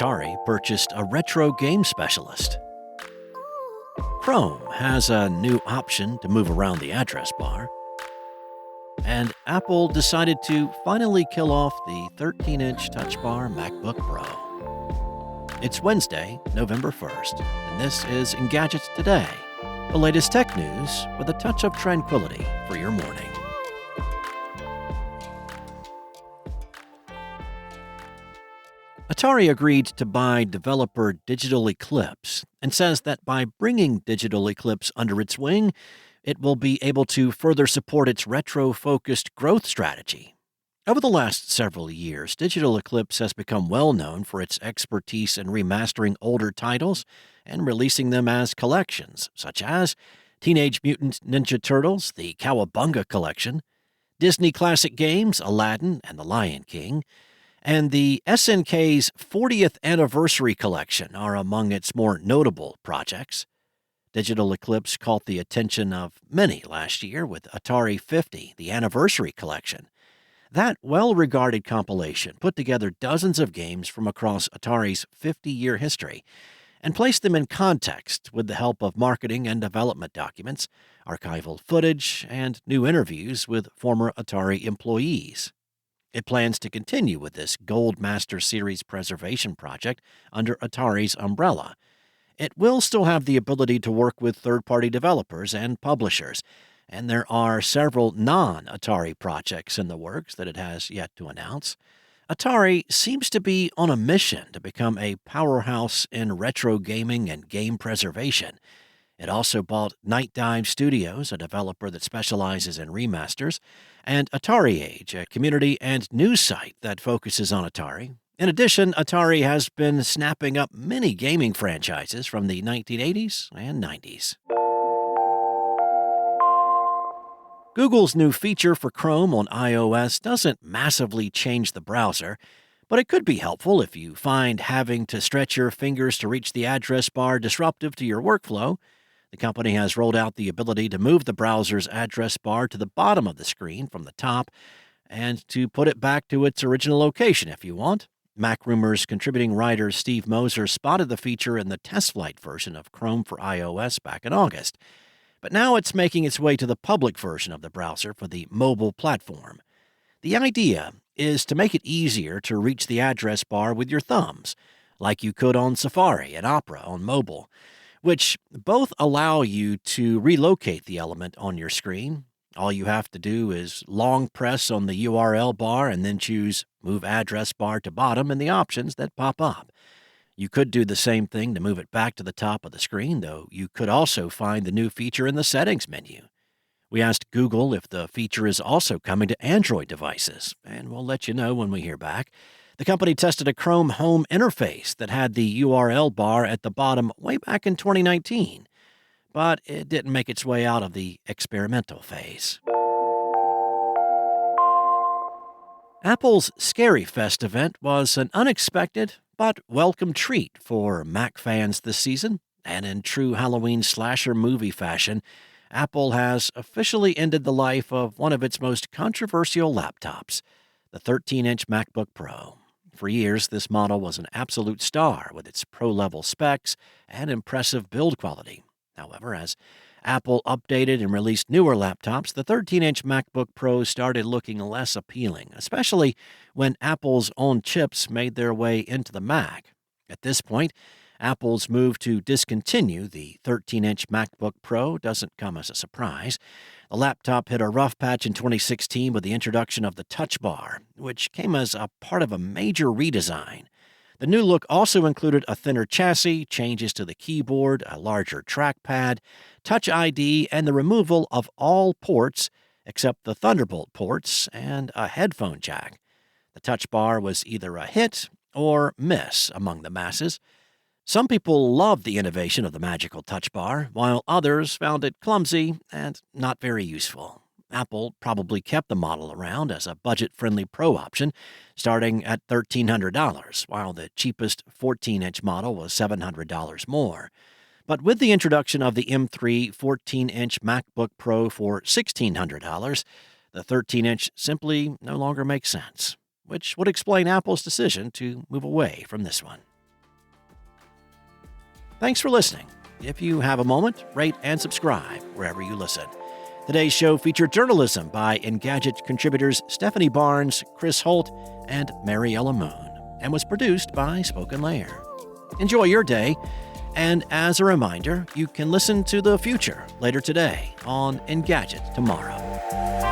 Atari purchased a retro game specialist. Chrome has a new option to move around the address bar. And Apple decided to finally kill off the 13-inch Touch Bar MacBook Pro. It's Wednesday, November 1st, and this is Engadgets Today, the latest tech news with a touch of tranquility for your morning. Atari agreed to buy developer Digital Eclipse and says that by bringing Digital Eclipse under its wing, it will be able to further support its retro-focused growth strategy. Over the last several years, Digital Eclipse has become well known for its expertise in remastering older titles and releasing them as collections, such as Teenage Mutant Ninja Turtles, the Cowabunga Collection, Disney Classic Games, Aladdin and the Lion King, and the SNK's 40th Anniversary Collection are among its more notable projects. Digital Eclipse caught the attention of many last year with Atari 50, the Anniversary Collection. That well-regarded compilation put together dozens of games from across Atari's 50-year history and placed them in context with the help of marketing and development documents, archival footage, and new interviews with former Atari employees. It plans to continue with this Gold Master Series preservation project under Atari's umbrella. It will still have the ability to work with third-party developers and publishers, and there are several non-Atari projects in the works that it has yet to announce. Atari seems to be on a mission to become a powerhouse in retro gaming and game preservation. It also bought Night Dive Studios, a developer that specializes in remasters, and Atari Age, a community and news site that focuses on Atari. In addition, Atari has been snapping up many gaming franchises from the 1980s and 90s. Google's new feature for Chrome on iOS doesn't massively change the browser, but it could be helpful if you find having to stretch your fingers to reach the address bar disruptive to your workflow. The company has rolled out the ability to move the browser's address bar to the bottom of the screen from the top and to put it back to its original location if you want. MacRumors contributing writer Steve Moser spotted the feature in the test flight version of Chrome for iOS back in August. But now it's making its way to the public version of the browser for the mobile platform. The idea is to make it easier to reach the address bar with your thumbs, like you could on Safari and Opera on mobile, which both allow you to relocate the element on your screen. All you have to do is long press on the URL bar and then choose Move Address Bar to Bottom in the options that pop up. You could do the same thing to move it back to the top of the screen, though you could also find the new feature in the Settings menu. We asked Google if the feature is also coming to Android devices, and we'll let you know when we hear back. The company tested a Chrome home interface that had the URL bar at the bottom way back in 2019, but it didn't make its way out of the experimental phase. Apple's Scary Fest event was an unexpected but welcome treat for Mac fans this season, and in true Halloween slasher movie fashion, Apple has officially ended the life of one of its most controversial laptops, the 13-inch MacBook Pro. For years, this model was an absolute star with its pro-level specs and impressive build quality. However, as Apple updated and released newer laptops, the 13-inch MacBook Pro started looking less appealing, especially when Apple's own chips made their way into the Mac. At this point, Apple's move to discontinue the 13-inch MacBook Pro doesn't come as a surprise. The laptop hit a rough patch in 2016 with the introduction of the Touch Bar, which came as a part of a major redesign. The new look also included a thinner chassis, changes to the keyboard, a larger trackpad, Touch ID, and the removal of all ports except the Thunderbolt ports and a headphone jack. The Touch Bar was either a hit or miss among the masses. Some people loved the innovation of the magical Touch Bar, while others found it clumsy and not very useful. Apple probably kept the model around as a budget-friendly Pro option, starting at $1,300, while the cheapest 14-inch model was $700 more. But with the introduction of the M3 14-inch MacBook Pro for $1,600, the 13-inch simply no longer makes sense, which would explain Apple's decision to move away from this one. Thanks for listening. If you have a moment, rate and subscribe wherever you listen. Today's show featured journalism by Engadget contributors Stephanie Barnes, Chris Holt, and Mariella Moon, and was produced by Spoken Layer. Enjoy your day, and as a reminder, you can listen to The Future later today on Engadget Tomorrow.